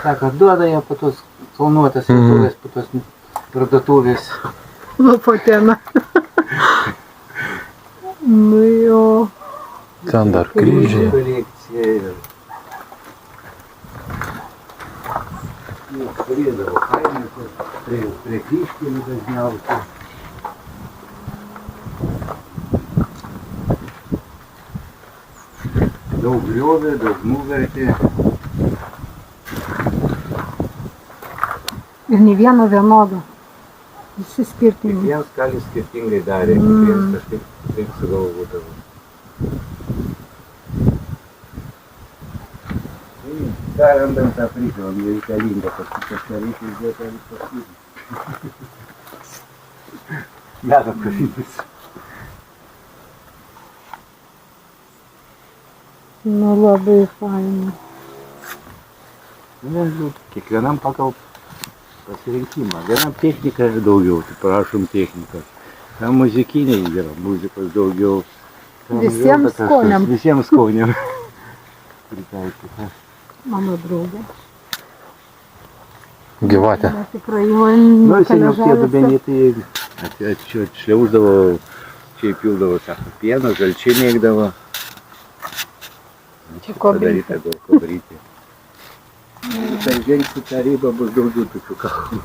Sako, duoda jie po tos kalnuotas virtuvės, po tos parduotuvės. Nu, potėna. Nu jo. Ten dar kryžiai. Kolekcija ir... Turėdavo kaimą, prie kryžkelių dažniausiai. Daug griovė, daug nuvertė. Ir ne vieno vienodo. Visi skirtingi. Kiekvienas kalis skirtingai darė, kiekvienas kažkaip taip sugalvodavo. Dar randant tą priklią, reikalinga, paskui kažką reikia įdėti ant paskui. Meta pavyzdys. Nu, labai faina. Nežinau, kiekvienam pagal pasirinkimą. Vienam technika daugiau, tai prašom technikas. Tam muzikiniai yra, muzikos daugiau. Visiems skoniam. Visiems skoniam. Pritaikyta. Mano draugė. Gyvatė. Tikrai Nu, seniau tie dubeniai atšliauždavo, čia įpildavo, sako, pieno, žalčiai mėgdavo. Čia kobrytė. Padaryta gal kobrytė. Tai žengsi tą ribą, bus daugiau tokių kalbų.